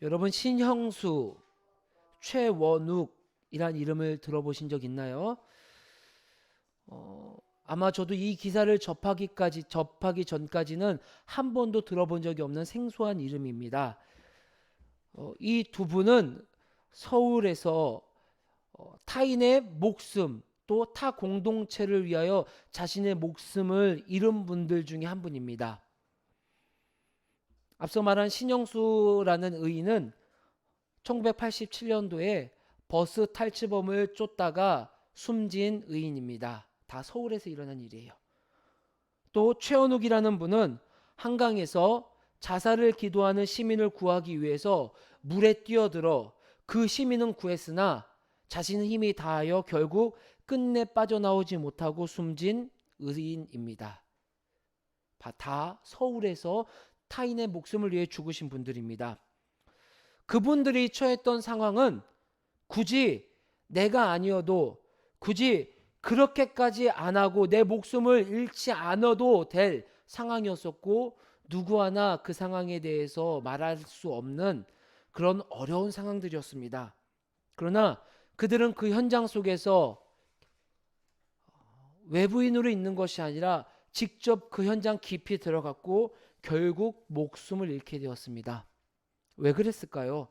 여러분 신형수, 최원욱이란 이름을 들어보신 적 있나요? 아마 저도 이 기사를 접하기 전까지는 한 번도 들어본 적이 없는 생소한 이름입니다. 이 두 분은 서울에서 타인의 목숨 또 타 공동체를 위하여 자신의 목숨을 잃은 분들 중에 한 분입니다. 앞서 말한 신영수라는 의인은 1987년도에 버스 탈취범을 쫓다가 숨진 의인입니다. 다 서울에서 일어난 일이에요. 또 최원욱이라는 분은 한강에서 자살을 기도하는 시민을 구하기 위해서 물에 뛰어들어 그 시민은 구했으나 자신의 힘이 다하여 결국 끝내 빠져나오지 못하고 숨진 의인입니다. 다 서울에서 타인의 목숨을 위해 죽으신 분들입니다. 그분들이 처했던 상황은 굳이 내가 아니어도 굳이 그렇게까지 안 하고 내 목숨을 잃지 않아도 될 상황이었었고 누구 하나 그 상황에 대해서 말할 수 없는 그런 어려운 상황들이었습니다. 그러나 그들은 그 현장 속에서 외부인으로 있는 것이 아니라 직접 그 현장 깊이 들어갔고 결국 목숨을 잃게 되었습니다. 왜 그랬을까요?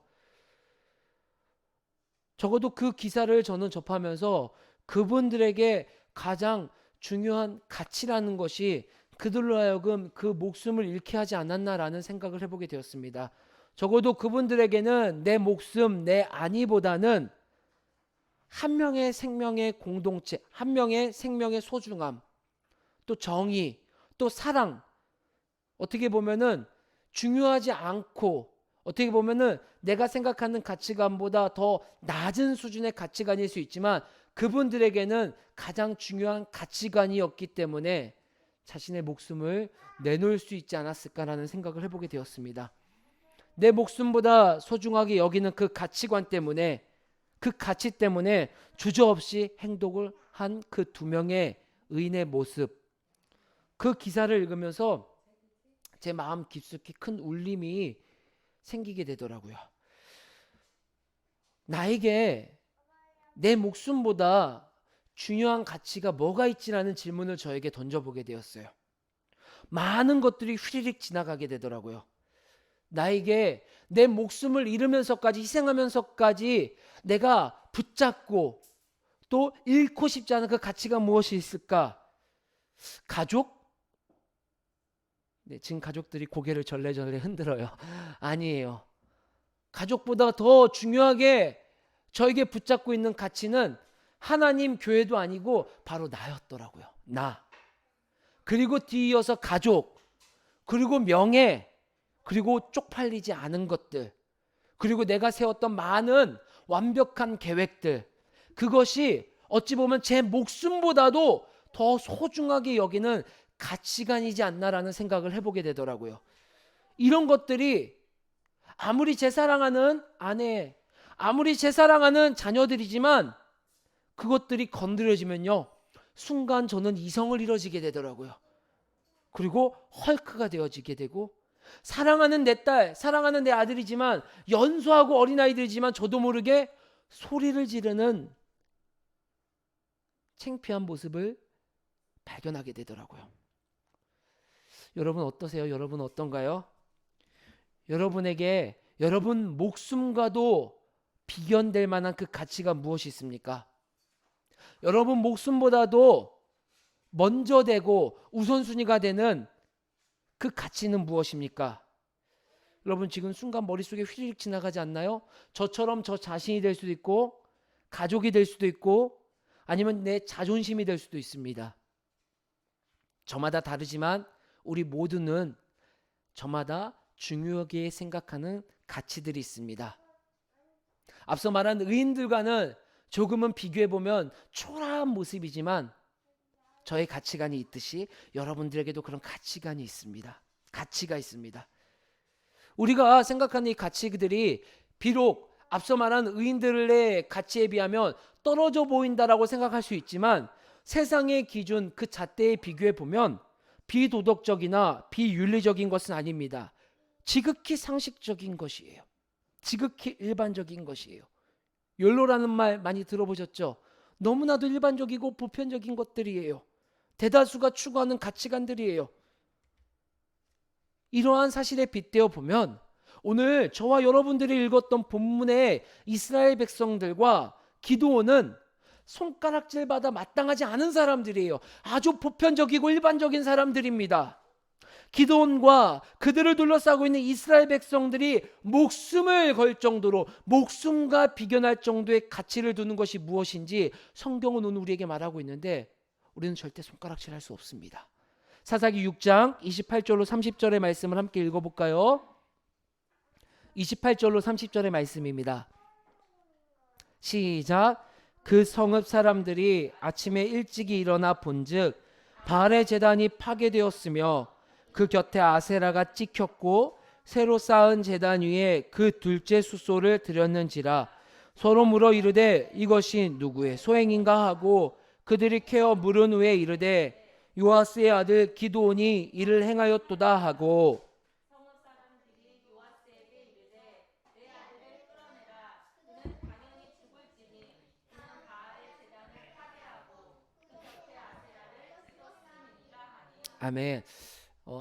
적어도 그 기사를 저는 접하면서 그분들에게 가장 중요한 가치라는 것이 그들로 하여금 그 목숨을 잃게 하지 않았나라는 생각을 해보게 되었습니다. 적어도 그분들에게는 내 목숨, 내 안위보다는 한 명의 생명의 공동체, 한 명의 생명의 소중함, 또 정의, 또 사랑, 어떻게 보면은 중요하지 않고 어떻게 보면은 내가 생각하는 가치관보다 더 낮은 수준의 가치관일 수 있지만 그분들에게는 가장 중요한 가치관이었기 때문에 자신의 목숨을 내놓을 수 있지 않았을까라는 생각을 해보게 되었습니다. 내 목숨보다 소중하게 여기는 그 가치관 때문에 그 가치 때문에 주저없이 행동을 한 그 두 명의 의인의 모습, 그 기사를 읽으면서 제 마음 깊숙이 큰 울림이 생기게 되더라고요. 나에게 내 목숨보다 중요한 가치가 뭐가 있지라는 질문을 저에게 던져보게 되었어요. 많은 것들이 휘리릭 지나가게 되더라고요. 나에게 내 목숨을 잃으면서까지 희생하면서까지 내가 붙잡고 또 잃고 싶지 않은 그 가치가 무엇이 있을까? 가족? 네, 지금 가족들이 고개를 절레절레 흔들어요. 아니에요. 가족보다 더 중요하게 저에게 붙잡고 있는 가치는 하나님, 교회도 아니고 바로 나였더라고요. 나. 그리고 뒤이어서 가족, 그리고 명예, 그리고 쪽팔리지 않은 것들, 그리고 내가 세웠던 많은 완벽한 계획들, 그것이 어찌 보면 제 목숨보다도 더 소중하게 여기는 가치관이지 않나라는 생각을 해보게 되더라고요. 이런 것들이 아무리 제 사랑하는 아내, 아무리 제 사랑하는 자녀들이지만 그것들이 건드려지면요, 순간 저는 이성을 잃어지게 되더라고요. 그리고 헐크가 되어지게 되고, 사랑하는 내 딸, 사랑하는 내 아들이지만 연소하고 어린아이들이지만 저도 모르게 소리를 지르는 창피한 모습을 발견하게 되더라고요. 여러분 어떠세요? 여러분 어떤가요? 여러분에게 여러분 목숨과도 비견될 만한 그 가치가 무엇이 있습니까? 여러분 목숨보다도 먼저 되고 우선순위가 되는 그 가치는 무엇입니까? 여러분 지금 순간 머릿속에 휘리릭 지나가지 않나요? 저처럼 저 자신이 될 수도 있고 가족이 될 수도 있고 아니면 내 자존심이 될 수도 있습니다. 저마다 다르지만 우리 모두는 저마다 중요하게 생각하는 가치들이 있습니다. 앞서 말한 의인들과는 조금은 비교해보면 초라한 모습이지만 저의 가치관이 있듯이 여러분들에게도 그런 가치관이 있습니다. 가치가 있습니다. 우리가 생각하는 이 가치들이 비록 앞서 말한 의인들의 가치에 비하면 떨어져 보인다라고 생각할 수 있지만 세상의 기준 그 잣대에 비교해 보면 비도덕적이나 비윤리적인 것은 아닙니다. 지극히 상식적인 것이에요. 지극히 일반적인 것이에요. 욜로라는 말 많이 들어보셨죠? 너무나도 일반적이고 보편적인 것들이에요. 대다수가 추구하는 가치관들이에요. 이러한 사실에 빗대어 보면 오늘 저와 여러분들이 읽었던 본문의 이스라엘 백성들과 기드온은 손가락질받아 마땅하지 않은 사람들이에요. 아주 보편적이고 일반적인 사람들입니다. 기드온과 그들을 둘러싸고 있는 이스라엘 백성들이 목숨을 걸 정도로, 목숨과 비견할 정도의 가치를 두는 것이 무엇인지 성경은 오늘 우리에게 말하고 있는데 우리는 절대 손가락질할 수 없습니다. 사사기 6장 28절로 30절의 말씀을 함께 읽어볼까요? 28절로 30절의 말씀입니다. 시작. 그 성읍 사람들이 아침에 일찍이 일어나 본즉 바알의 제단이 파괴되었으며 그 곁에 아세라가 찍혔고 새로 쌓은 제단 위에 그 둘째 숫소를 드렸는지라. 서로 물어 이르되 이것이 누구의 소행인가 하고 그들이 캐어 물은 후에 이르되 요아스의 아들 기드온이 이를 행하였도다 하고, 아멘.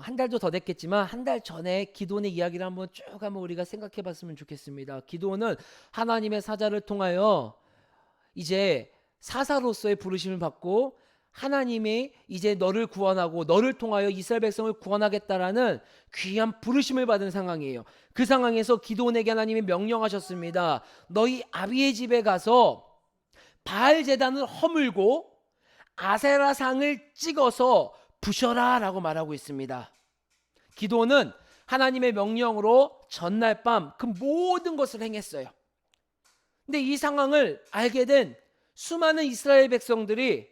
한 달도 더 됐겠지만 한 달 전에 기드온의 이야기를 한번 우리가 생각해 봤으면 좋겠습니다. 기드온은 하나님의 사자를 통하여 이제 사사로서의 부르심을 받고 하나님이 이제 너를 구원하고 너를 통하여 이스라엘 백성을 구원하겠다라는 귀한 부르심을 받은 상황이에요. 그 상황에서 기드온에게 하나님이 명령하셨습니다. 너희 아비의 집에 가서 바알 제단을 허물고 아세라 상을 찍어서 부셔라 라고 말하고 있습니다. 기드온은 하나님의 명령으로 전날 밤 그 모든 것을 행했어요. 근데 이 상황을 알게 된 수많은 이스라엘 백성들이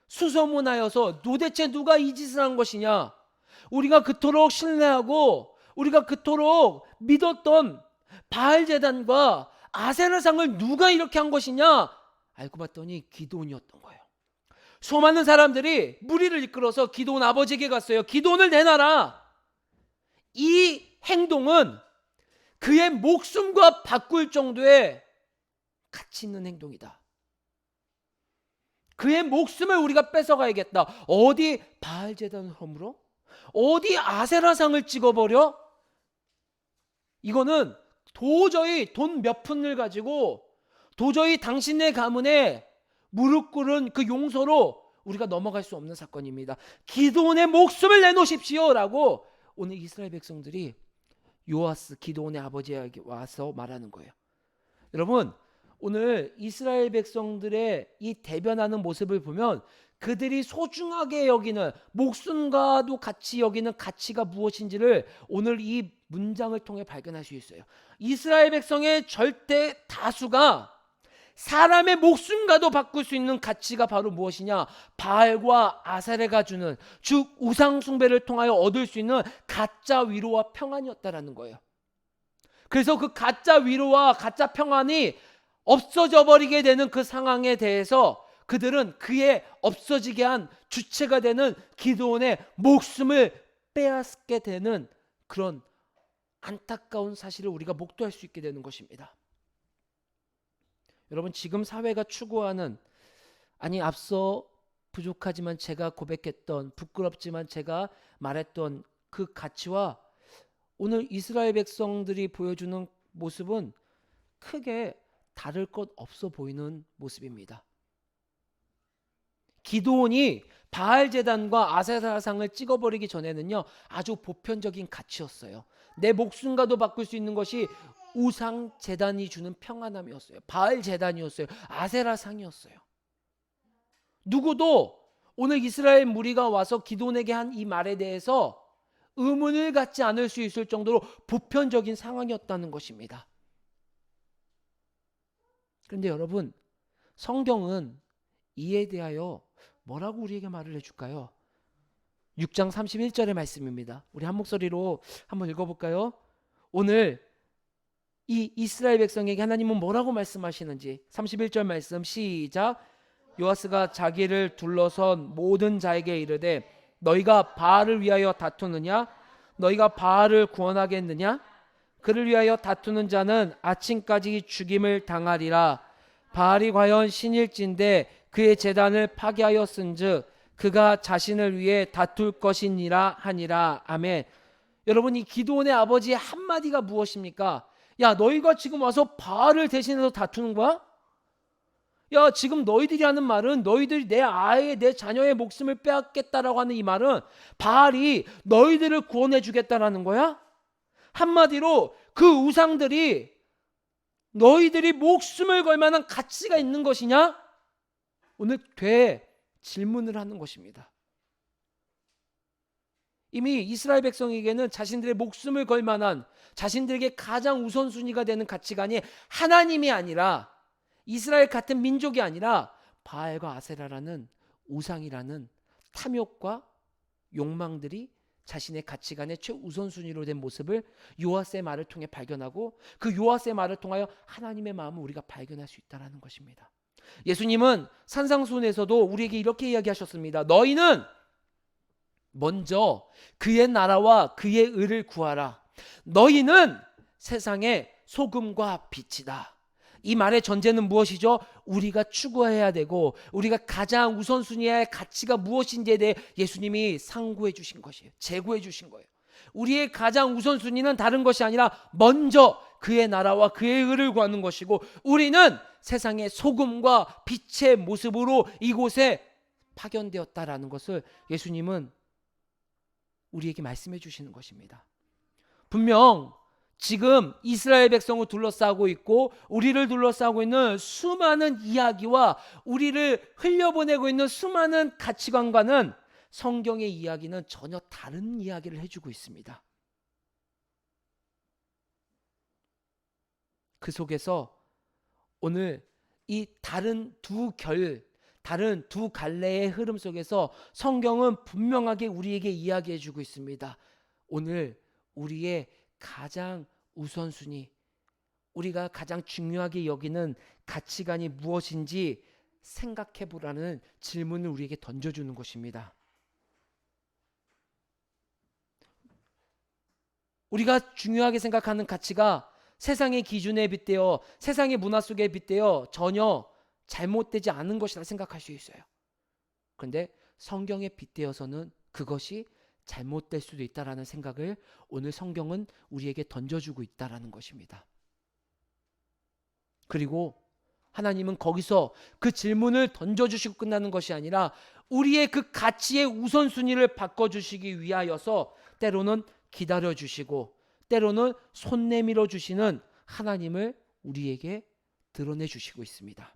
수소문하여서 도대체 누가 이 짓을 한 것이냐, 우리가 그토록 신뢰하고 우리가 그토록 믿었던 바알 제단과 아세라상을 누가 이렇게 한 것이냐, 알고 봤더니 기드온이었던 거예요. 수많은 사람들이 무리를 이끌어서 기드온 아버지에게 갔어요. 기드온을 내놔라. 이 행동은 그의 목숨과 바꿀 정도의 가치 있는 행동이다. 그의 목숨을 우리가 뺏어가야겠다. 어디 바알 제단을 허물어? 어디 아세라상을 찍어버려? 이거는 도저히 돈 몇 푼을 가지고 도저히 당신의 가문에 무릎 꿇은 그 용서로 우리가 넘어갈 수 없는 사건입니다. 기드온의 목숨을 내놓으십시오 라고 오늘 이스라엘 백성들이 요아스 기드온의 아버지에게 와서 말하는 거예요. 여러분, 오늘 이스라엘 백성들의 이 대변하는 모습을 보면 그들이 소중하게 여기는, 목숨과도 같이 여기는 가치가 무엇인지를 오늘 이 문장을 통해 발견할 수 있어요. 이스라엘 백성의 절대 다수가 사람의 목숨과도 바꿀 수 있는 가치가 바로 무엇이냐? 바알과 아세라가 주는, 즉 우상 숭배를 통하여 얻을 수 있는 가짜 위로와 평안이었다라는 거예요. 그래서 그 가짜 위로와 가짜 평안이 없어져 버리게 되는 그 상황에 대해서 그들은 그의 없어지게 한 주체가 되는 기드온의 목숨을 빼앗게 되는 그런 안타까운 사실을 우리가 목도할 수 있게 되는 것입니다. 여러분, 지금 사회가 추구하는, 아니 앞서 부족하지만 제가 고백했던, 부끄럽지만 제가 말했던 그 가치와 오늘 이스라엘 백성들이 보여주는 모습은 크게 다를 것 없어 보이는 모습입니다. 기드온이 바알 제단과 아세라상을 찍어버리기 전에는요, 아주 보편적인 가치였어요. 내 목숨과도 바꿀 수 있는 것이 우상 제단이 주는 평안함이었어요. 바알 제단이었어요. 아세라상이었어요. 누구도 오늘 이스라엘 무리가 와서 기드온에게 한 이 말에 대해서 의문을 갖지 않을 수 있을 정도로 보편적인 상황이었다는 것입니다. 그런데 여러분, 성경은 이에 대하여 뭐라고 우리에게 말을 해줄까요? 6장 31절의 말씀입니다. 우리 한 목소리로 한번 읽어볼까요? 오늘 이 이스라엘 백성에게 하나님은 뭐라고 말씀하시는지 31절 말씀 시작. 요아스가 자기를 둘러선 모든 자에게 이르되 너희가 바알을 위하여 다투느냐? 너희가 바알을 구원하겠느냐? 그를 위하여 다투는 자는 아침까지 죽임을 당하리라. 바알이 과연 신일진데 그의 제단을 파괴하였은즉 그가 자신을 위해 다툴 것이니라 하니라. 아멘. 여러분, 이 기드온의 아버지의 한마디가 무엇입니까? 야, 너희가 지금 와서 바알을 대신해서 다투는 거야? 야, 지금 너희들이 하는 말은, 너희들이 내 아이의, 내 자녀의 목숨을 빼앗겠다라고 하는 이 말은 바알이 너희들을 구원해 주겠다라는 거야? 한마디로 그 우상들이 너희들이 목숨을 걸 만한 가치가 있는 것이냐? 오늘 질문을 하는 것입니다. 이미 이스라엘 백성에게는 자신들의 목숨을 걸 만한, 자신들에게 가장 우선순위가 되는 가치관이 하나님이 아니라, 이스라엘 같은 민족이 아니라 바알과 아세라라는 우상이라는 탐욕과 욕망들이 자신의 가치관의 최우선순위로 된 모습을 요아스의 말을 통해 발견하고, 그 요아스의 말을 통하여 하나님의 마음을 우리가 발견할 수 있다는 것입니다. 예수님은 산상수훈에서도 우리에게 이렇게 이야기하셨습니다. 너희는 먼저 그의 나라와 그의 의를 구하라. 너희는 세상의 소금과 빛이다. 이 말의 전제는 무엇이죠? 우리가 추구해야 되고 우리가 가장 우선순위의 가치가 무엇인지에 대해 예수님이 상고해 주신 것이에요. 제고해 주신 거예요. 우리의 가장 우선순위는 다른 것이 아니라 먼저 그의 나라와 그의 의를 구하는 것이고, 우리는 세상의 소금과 빛의 모습으로 이곳에 파견되었다라는 것을 예수님은 우리에게 말씀해 주시는 것입니다. 분명 지금 이스라엘 백성을 둘러싸고 있고 우리를 둘러싸고 있는 수많은 이야기와 우리를 흘려보내고 있는 수많은 가치관과는, 성경의 이야기는 전혀 다른 이야기를 해주고 있습니다. 그 속에서 오늘 이 다른 두 갈래의 흐름 속에서 성경은 분명하게 우리에게 이야기해 주고 있습니다. 오늘 우리의 가장 우선순위, 우리가 가장 중요하게 여기는 가치관이 무엇인지 생각해 보라는 질문을 우리에게 던져주는 것입니다. 우리가 중요하게 생각하는 가치가 세상의 기준에 빗대어, 세상의 문화 속에 빗대어 전혀 잘못되지 않은 것이라 생각할 수 있어요. 그런데 성경에 빗대어서는 그것이 잘못될 수도 있다라는 생각을 오늘 성경은 우리에게 던져주고 있다라는 것입니다. 그리고 하나님은 거기서 그 질문을 던져주시고 끝나는 것이 아니라 우리의 그 가치의 우선순위를 바꿔주시기 위하여서 때로는 기다려주시고 때로는 손 내밀어 주시는 하나님을 우리에게 드러내 주시고 있습니다.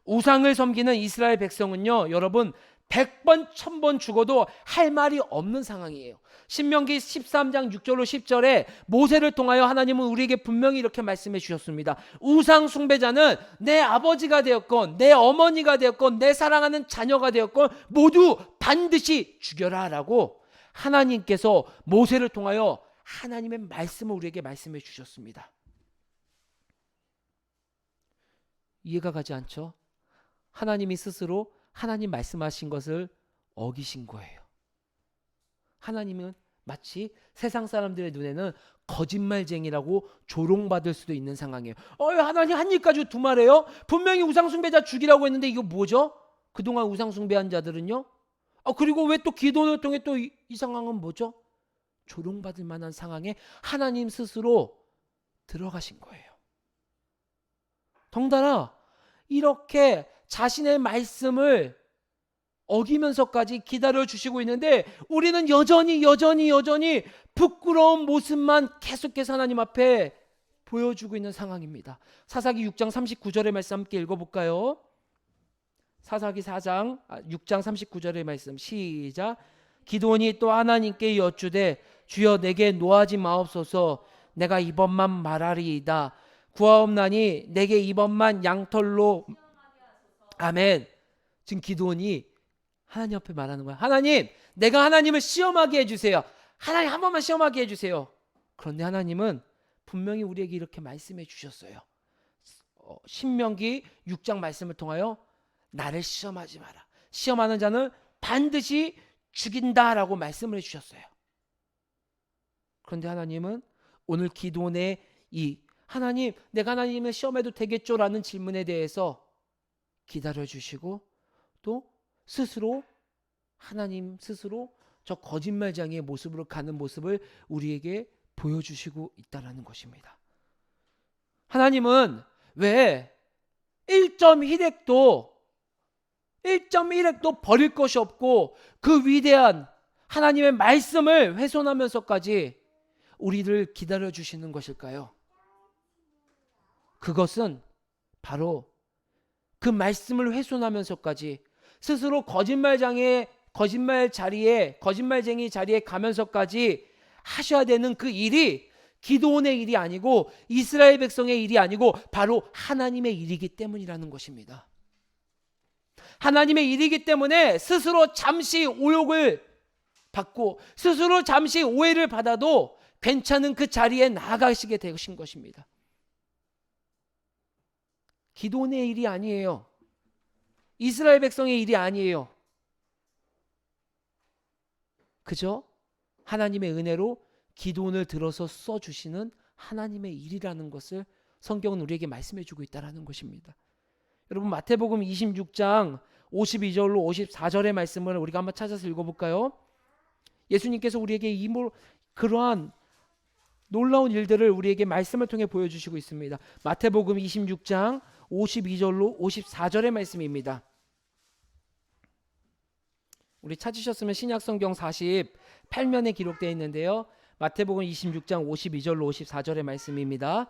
우상을 섬기는 이스라엘 백성은요, 여러분 100번 1000번 죽어도 할 말이 없는 상황이에요. 신명기 13장 6절로 10절에 모세를 통하여 하나님은 우리에게 분명히 이렇게 말씀해 주셨습니다. 우상 숭배자는 내 아버지가 되었건 내 어머니가 되었건 내 사랑하는 자녀가 되었건 모두 반드시 죽여라 라고 하나님께서 모세를 통하여 하나님의 말씀을 우리에게 말씀해 주셨습니다. 이해가 가지 않죠? 하나님이 스스로 하나님 말씀하신 것을 어기신 거예요. 하나님은 마치 세상 사람들의 눈에는 거짓말쟁이라고 조롱받을 수도 있는 상황이에요. 하나님 한 일 가지고 두 말해요? 분명히 우상숭배자 죽이라고 했는데 이거 뭐죠? 그동안 우상숭배한 자들은요? 그리고 왜 또 기도를 통해 또 이 상황은 뭐죠? 조롱받을 만한 상황에 하나님 스스로 들어가신 거예요. 덩달아 이렇게 자신의 말씀을 어기면서까지 기다려주시고 있는데 우리는 여전히 부끄러운 모습만 계속해서 하나님 앞에 보여주고 있는 상황입니다. 사사기 6장 39절의 말씀 함께 읽어볼까요? 사사기 6장 39절의 말씀 시작. 기드온이 또 하나님께 여쭈되 주여 내게 노하지 마옵소서. 내가 이번만 말하리이다. 구하옵나니 내게 이번만 양털로. 아멘. 지금 기드온이 하나님 앞에 말하는 거야. 하나님, 내가 하나님을 시험하게 해주세요. 하나님 한 번만 시험하게 해주세요. 그런데 하나님은 분명히 우리에게 이렇게 말씀해 주셨어요. 신명기 6장 말씀을 통하여 나를 시험하지 마라. 시험하는 자는 반드시 죽인다라고 말씀을 해주셨어요. 그런데 하나님은 오늘 기도원의 이 하나님, 내가 하나님을 시험해도 되겠죠? 라는 질문에 대해서 기다려주시고 또 스스로 하나님 스스로 저 거짓말장애의 모습으로 가는 모습을 우리에게 보여주시고 있다는 것입니다. 하나님은 왜 1.1핵도 버릴 것이 없고 그 위대한 하나님의 말씀을 훼손하면서까지 우리를 기다려주시는 것일까요? 그것은 바로 그 말씀을 훼손하면서까지 스스로 거짓말쟁이 자리에 가면서까지 하셔야 되는 그 일이 기도원의 일이 아니고 이스라엘 백성의 일이 아니고 바로 하나님의 일이기 때문이라는 것입니다. 하나님의 일이기 때문에 스스로 잠시 오욕을 받고 스스로 잠시 오해를 받아도 괜찮은 그 자리에 나아가시게 되신 것입니다. 기도원의 일이 아니에요. 이스라엘 백성의 일이 아니에요. 그저 하나님의 은혜로 기도원을 들어서 써주시는 하나님의 일이라는 것을 성경은 우리에게 말씀해 주고 있다는 것입니다. 여러분 마태복음 26장 52절로 54절의 말씀을 우리가 한번 찾아서 읽어볼까요? 예수님께서 우리에게 그러한 놀라운 일들을 우리에게 말씀을 통해 보여주시고 있습니다. 마태복음 26장 52절로 54절의 말씀입니다. 우리 찾으셨으면 신약성경 48면에 기록되어 있는데요. 마태복음 26장 52절로 54절의 말씀입니다.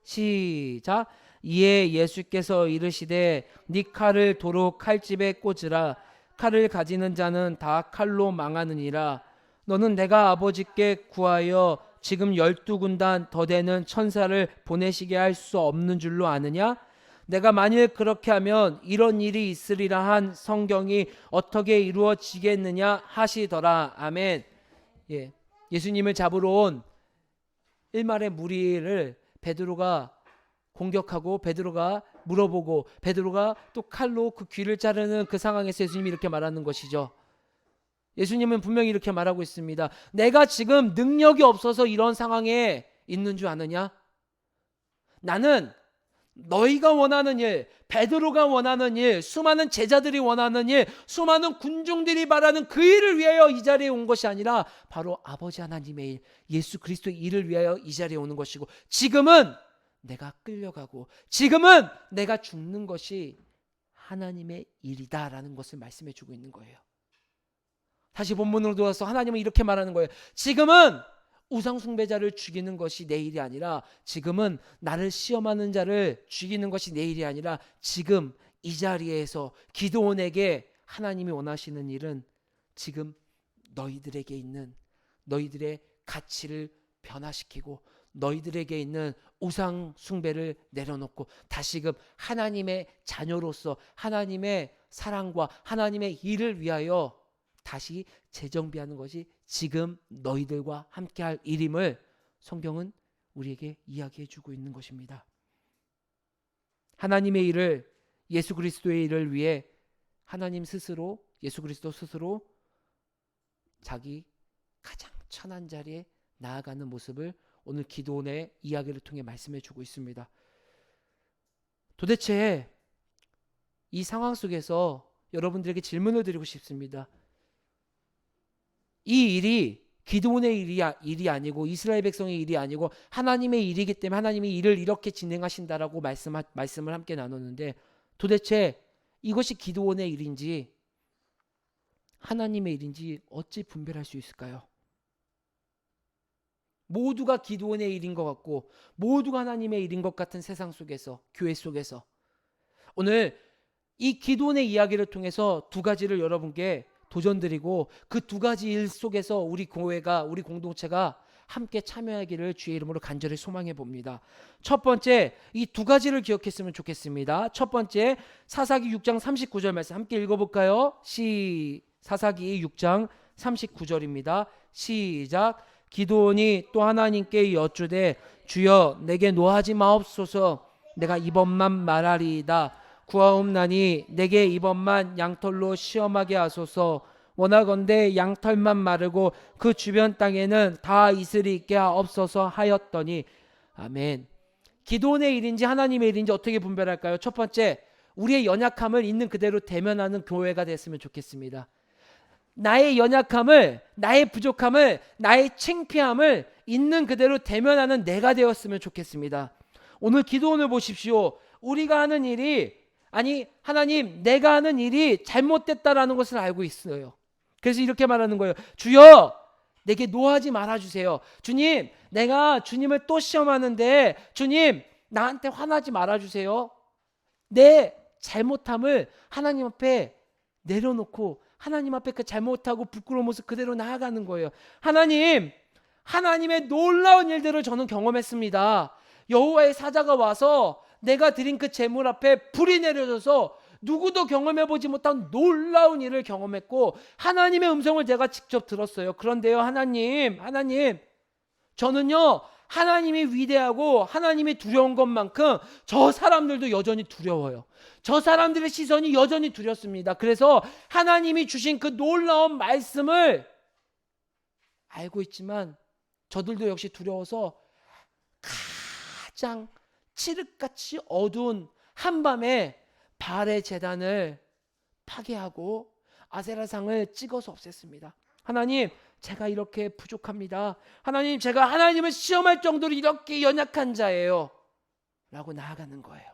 시작. 이에 예수께서 이르시되 네 칼을 도로 칼집에 꽂으라. 칼을 가지는 자는 다 칼로 망하느니라. 너는 내가 아버지께 구하여 지금 12군단 더 되는 천사를 보내시게 할 수 없는 줄로 아느냐? 내가 만일 그렇게 하면 이런 일이 있으리라 한 성경이 어떻게 이루어지겠느냐 하시더라. 아멘. 예수님을 잡으러 온 일말의 무리를 베드로가 공격하고 베드로가 물어보고 베드로가 또 칼로 그 귀를 자르는 그 상황에서 예수님이 이렇게 말하는 것이죠. 예수님은 분명히 이렇게 말하고 있습니다. 내가 지금 능력이 없어서 이런 상황에 있는 줄 아느냐? 나는 너희가 원하는 일, 베드로가 원하는 일, 수많은 제자들이 원하는 일, 수많은 군중들이 바라는 그 일을 위하여 이 자리에 온 것이 아니라 바로 아버지 하나님의 일, 예수 그리스도의 일을 위하여 이 자리에 오는 것이고 지금은 내가 끌려가고 지금은 내가 죽는 것이 하나님의 일이다라는 것을 말씀해 주고 있는 거예요. 다시 본문으로 돌아서 하나님은 이렇게 말하는 거예요. 지금은 우상 숭배자를 죽이는 것이 내 일이 아니라 지금은 나를 시험하는 자를 죽이는 것이 내 일이 아니라 지금 이 자리에서 기도원에게 하나님이 원하시는 일은 지금 너희들에게 있는 너희들의 가치를 변화시키고 너희들에게 있는 우상 숭배를 내려놓고 다시금 하나님의 자녀로서 하나님의 사랑과 하나님의 일을 위하여 다시 재정비하는 것이 지금 너희들과 함께할 일임을 성경은 우리에게 이야기해 주고 있는 것입니다. 하나님의 일을 예수 그리스도의 일을 위해 하나님 스스로 예수 그리스도 스스로 자기 가장 천한 자리에 나아가는 모습을 오늘 기도원의 이야기를 통해 말씀해 주고 있습니다. 도대체 이 상황 속에서 여러분들에게 질문을 드리고 싶습니다. 이 일이 기도원의 일이 아니고 이스라엘 백성의 일이 아니고 하나님의 일이기 때문에 하나님이 일을 이렇게 진행하신다라고 말씀을 함께 나눴는데 도대체 이것이 기도원의 일인지 하나님의 일인지 어찌 분별할 수 있을까요? 모두가 기도원의 일인 것 같고 모두가 하나님의 일인 것 같은 세상 속에서 교회 속에서 오늘 이 기도원의 이야기를 통해서 두 가지를 여러분께 도전드리고 그 두 가지 일 속에서 우리 교회가 우리 공동체가 함께 참여하기를 주의 이름으로 간절히 소망해 봅니다. 첫 번째 이 두 가지를 기억했으면 좋겠습니다. 첫 번째 사사기 6장 39절 말씀 함께 읽어볼까요? 사사기 6장 39절입니다. 시작. 기도원이 또 하나님께 여쭈되 주여 내게 노하지 마옵소서. 내가 이번만 말하리이다. 구하옵나니 내게 이번만 양털로 시험하게 하소서. 원하건대 양털만 마르고 그 주변 땅에는 다 이슬이 있게 하옵소서 하였더니. 아멘. 기도원의 일인지 하나님의 일인지 어떻게 분별할까요? 첫 번째, 우리의 연약함을 있는 그대로 대면하는 교회가 됐으면 좋겠습니다. 나의 연약함을, 나의 부족함을, 나의 창피함을 있는 그대로 대면하는 내가 되었으면 좋겠습니다. 오늘 기도원을 보십시오. 우리가 하는 일이, 아니 하나님, 내가 하는 일이 잘못됐다라는 것을 알고 있어요. 그래서 이렇게 말하는 거예요. 주여, 내게 노하지 말아주세요. 주님, 내가 주님을 또 시험하는데 주님, 나한테 화나지 말아주세요. 내 잘못함을 하나님 앞에 내려놓고 하나님 앞에 그 잘못하고 부끄러운 모습 그대로 나아가는 거예요. 하나님, 하나님의 놀라운 일들을 저는 경험했습니다. 여호와의 사자가 와서 내가 드린 그 제물 앞에 불이 내려져서 누구도 경험해보지 못한 놀라운 일을 경험했고 하나님의 음성을 제가 직접 들었어요. 그런데요, 하나님, 저는요, 하나님이 위대하고 하나님이 두려운 것만큼 저 사람들도 여전히 두려워요. 저 사람들의 시선이 여전히 두렵습니다. 그래서 하나님이 주신 그 놀라운 말씀을 알고 있지만 저들도 역시 두려워서 가장 칠흑같이 어두운 한밤에 바알의 제단을 파괴하고 아세라상을 찍어서 없앴습니다. 하나님, 제가 이렇게 부족합니다. 하나님, 제가 하나님을 시험할 정도로 이렇게 연약한 자예요 라고 나아가는 거예요.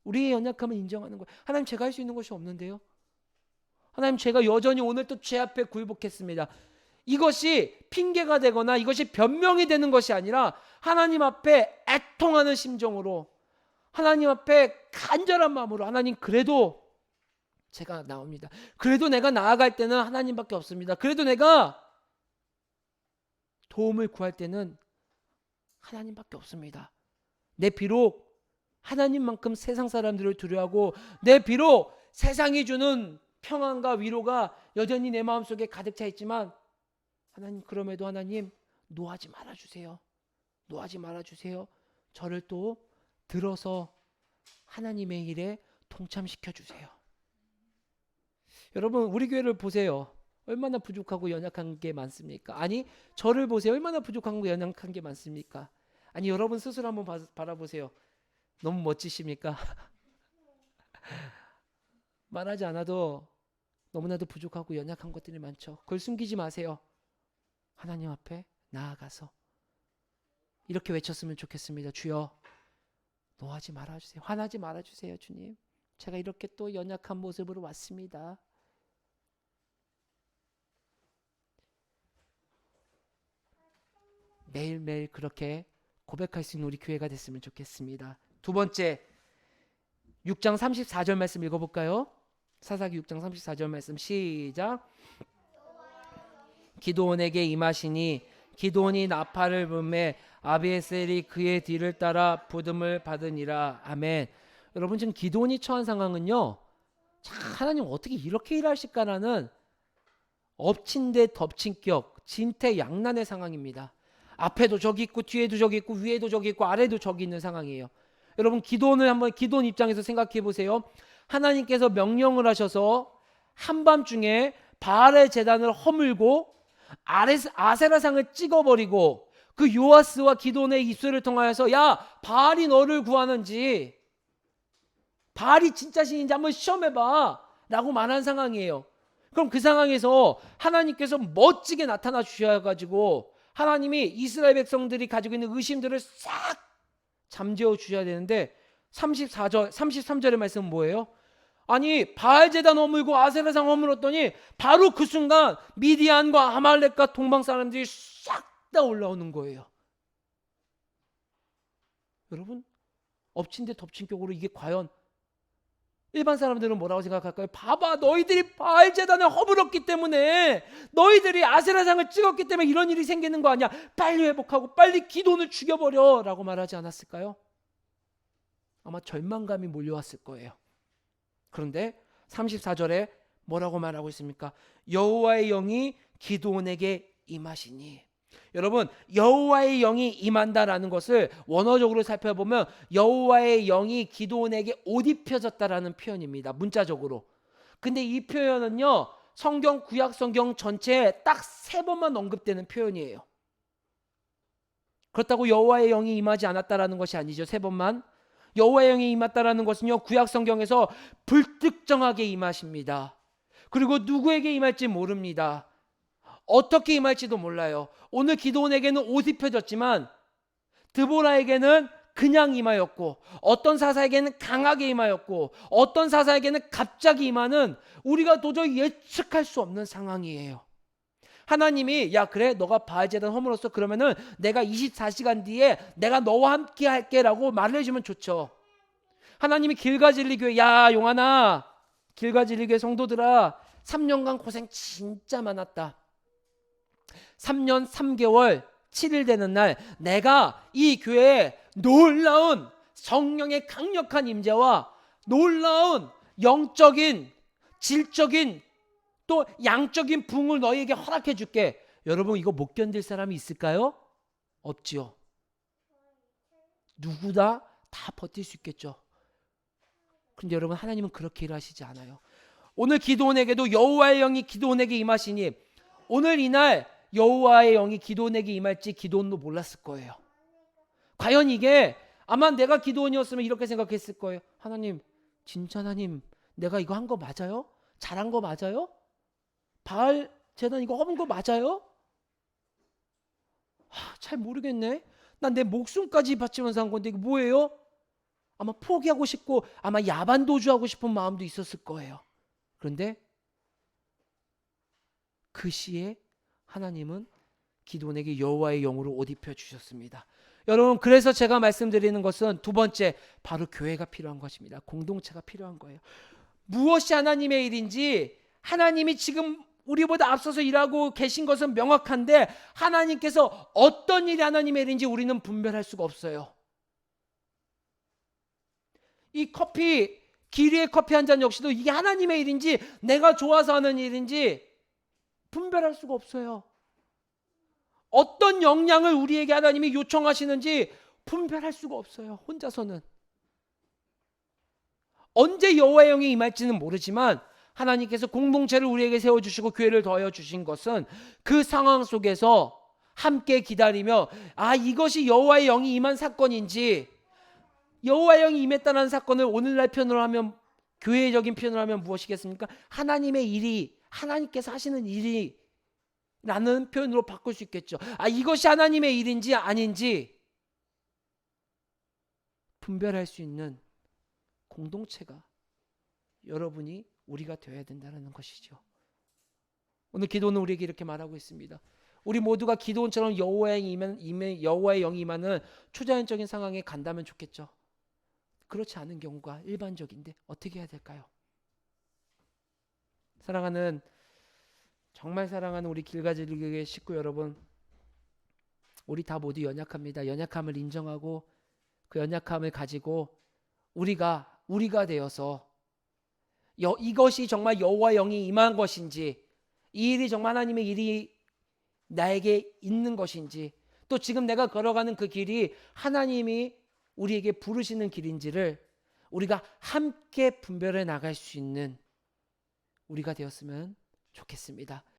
우리의 연약함을 인정하는 거예요. 하나님, 제가 할 수 있는 것이 없는데요. 하나님, 제가 여전히 오늘 또 죄 앞에 굴복했습니다. 이것이 핑계가 되거나 이것이 변명이 되는 것이 아니라 하나님 앞에 애통하는 심정으로, 하나님 앞에 간절한 마음으로, 하나님, 그래도 제가 나옵니다. 그래도 내가 나아갈 때는 하나님밖에 없습니다. 그래도 내가 도움을 구할 때는 하나님밖에 없습니다. 내 비록 하나님만큼 세상 사람들을 두려워하고 내 비록 세상이 주는 평안과 위로가 여전히 내 마음속에 가득 차 있지만 하나님, 그럼에도 하나님, 노하지 말아주세요. 노하지 말아주세요. 저를 또 들어서 하나님의 일에 동참시켜 주세요. 여러분, 우리 교회를 보세요. 얼마나 부족하고 연약한 게 많습니까? 아니, 저를 보세요. 얼마나 부족하고 연약한 게 많습니까? 아니, 여러분 스스로 한번 바라보세요. 너무 멋지십니까? 말하지 않아도 너무나도 부족하고 연약한 것들이 많죠. 그걸 숨기지 마세요. 하나님 앞에 나아가서 이렇게 외쳤으면 좋겠습니다. 주여, 노하지 말아주세요. 화나지 말아주세요. 주님, 제가 이렇게 또 연약한 모습으로 왔습니다. 매일매일 그렇게 고백할 수 있는 우리 교회가 됐으면 좋겠습니다. 두 번째, 6장 34절 말씀 읽어볼까요? 사사기 6장 34절 말씀 시작. 기드온에게 임하시니 기드온이 나팔을 불매 아비에셀이 그의 뒤를 따라 부름을 받으니라. 아멘. 여러분, 지금 기드온이 처한 상황은요, 하나님 어떻게 이렇게 일하실까라는 엎친 데 덮친 격, 진퇴양난의 상황입니다. 앞에도 적이 있고 뒤에도 적이 있고 위에도 적이 있고 아래도 적이 있는 상황이에요. 여러분, 기드온을 한번 기드온 입장에서 생각해 보세요. 하나님께서 명령을 하셔서 한밤중에 바알의 제단을 허물고 아세라상을 찍어버리고 그 요아스와 기드온의 입술을 통하여서, 야, 바알이 너를 구하는지, 바알이 진짜 신인지 한번 시험해봐 라고 말한 상황이에요. 그럼 그 상황에서 하나님께서 멋지게 나타나 주셔가지고 하나님이 이스라엘 백성들이 가지고 있는 의심들을 싹 잠재워 주셔야 되는데 33절의 말씀은 뭐예요? 아니, 바알 제단 허물고 아세라상 허물었더니 바로 그 순간 미디안과 아말렉과 동방 사람들이 싹 다 올라오는 거예요. 여러분, 엎친 데 덮친 격으로 이게 과연 일반 사람들은 뭐라고 생각할까요? 봐봐, 너희들이 바알 제단을 허물었기 때문에, 너희들이 아세라상을 찍었기 때문에 이런 일이 생기는 거 아니야. 빨리 회복하고 빨리 기드온을 죽여버려 라고 말하지 않았을까요? 아마 절망감이 몰려왔을 거예요. 그런데 34절에 뭐라고 말하고 있습니까? 여호와의 영이 기드온에게 임하시니. 여러분, 여호와의 영이 임한다라는 것을 원어적으로 살펴보면 여호와의 영이 기드온에게 옷 입혀졌다라는 표현입니다. 문자적으로. 근데 이 표현은요, 성경 구약 성경 전체에 딱 3번만 언급되는 표현이에요. 그렇다고 여호와의 영이 임하지 않았다라는 것이 아니죠. 3번만. 여호와의 영이 임했다라는 것은요, 구약 성경에서 불특정하게 임하십니다. 그리고 누구에게 임할지 모릅니다. 어떻게 임할지도 몰라요. 오늘 기드온에게는 옷이 펴졌지만 드보라에게는 그냥 임하였고, 어떤 사사에게는 강하게 임하였고, 어떤 사사에게는 갑자기 임하는, 우리가 도저히 예측할 수 없는 상황이에요. 하나님이 야 그래 너가 바알 제단 허물었어, 그러면은 내가 24시간 뒤에 내가 너와 함께 할게 라고 말을 해주면 좋죠. 하나님이 길가진리 교회, 야 용하나, 길가진리 교회 성도들아, 3년간 고생 진짜 많았다. 3년 3개월 7일 되는 날 내가 이 교회에 놀라운 성령의 강력한 임재와 놀라운 영적인, 질적인, 또 양적인 부흥을 너희에게 허락해 줄게. 여러분, 이거 못 견딜 사람이 있을까요? 없지요. 누구나 다 버틸 수 있겠죠. 그런데 여러분, 하나님은 그렇게 일하시지 않아요. 오늘 기드온에게도 여호와의 영이 기드온에게 임하시니, 오늘 이날 여호와의 영이 기드온에게 임할지 기드온도 몰랐을 거예요. 과연 이게, 아마 내가 기드온이었으면 이렇게 생각했을 거예요. 하나님, 진짜 하나님, 내가 이거 한 거 맞아요? 잘한 거 맞아요? 바알 제단 이거 허문 거 맞아요? 잘 모르겠네. 난 내 목숨까지 바치면서 한 건데 이게 뭐예요? 아마 포기하고 싶고 아마 야반도주하고 싶은 마음도 있었을 거예요. 그런데 그 시에 하나님은 기드온에게 여호와의 영으로 옷 입혀 주셨습니다. 여러분, 그래서 제가 말씀드리는 것은 두 번째, 바로 교회가 필요한 것입니다. 공동체가 필요한 거예요. 무엇이 하나님의 일인지, 하나님이 지금 우리보다 앞서서 일하고 계신 것은 명확한데 하나님께서 어떤 일이 하나님의 일인지 우리는 분별할 수가 없어요. 이 커피, 기리의 커피 한 잔 역시도 이게 하나님의 일인지 내가 좋아서 하는 일인지 분별할 수가 없어요. 어떤 역량을 우리에게 하나님이 요청하시는지 분별할 수가 없어요. 혼자서는. 언제 여호와의 영이 임할지는 모르지만 하나님께서 공동체를 우리에게 세워주시고 교회를 더해주신 것은 그 상황 속에서 함께 기다리며, 이것이 여호와의 영이 임한 사건인지, 여호와의 영이 임했다는 사건을 오늘날 표현으로 하면, 교회적인 표현을 하면 무엇이겠습니까? 하나님의 일이, 하나님께서 하시는 일이 라는 표현으로 바꿀 수 있겠죠. 이것이 하나님의 일인지 아닌지 분별할 수 있는 공동체가 여러분이, 우리가 되어야 된다는 것이죠. 오늘 기도는 우리에게 이렇게 말하고 있습니다. 우리 모두가 기도원처럼 여호와의 영이 임하는 초자연적인 상황에 간다면 좋겠죠. 그렇지 않은 경우가 일반적인데 어떻게 해야 될까요? 사랑하는, 정말 사랑하는 우리 길가지교회 식구 여러분, 우리 다 모두 연약합니다. 연약함을 인정하고 그 연약함을 가지고 우리가 되어서 이것이 정말 여호와의 영이 임한 것인지, 이 일이 정말 하나님의 일이 나에게 있는 것인지, 또 지금 내가 걸어가는 그 길이 하나님이 우리에게 부르시는 길인지를 우리가 함께 분별해 나갈 수 있는 우리가 되었으면 좋겠습니다.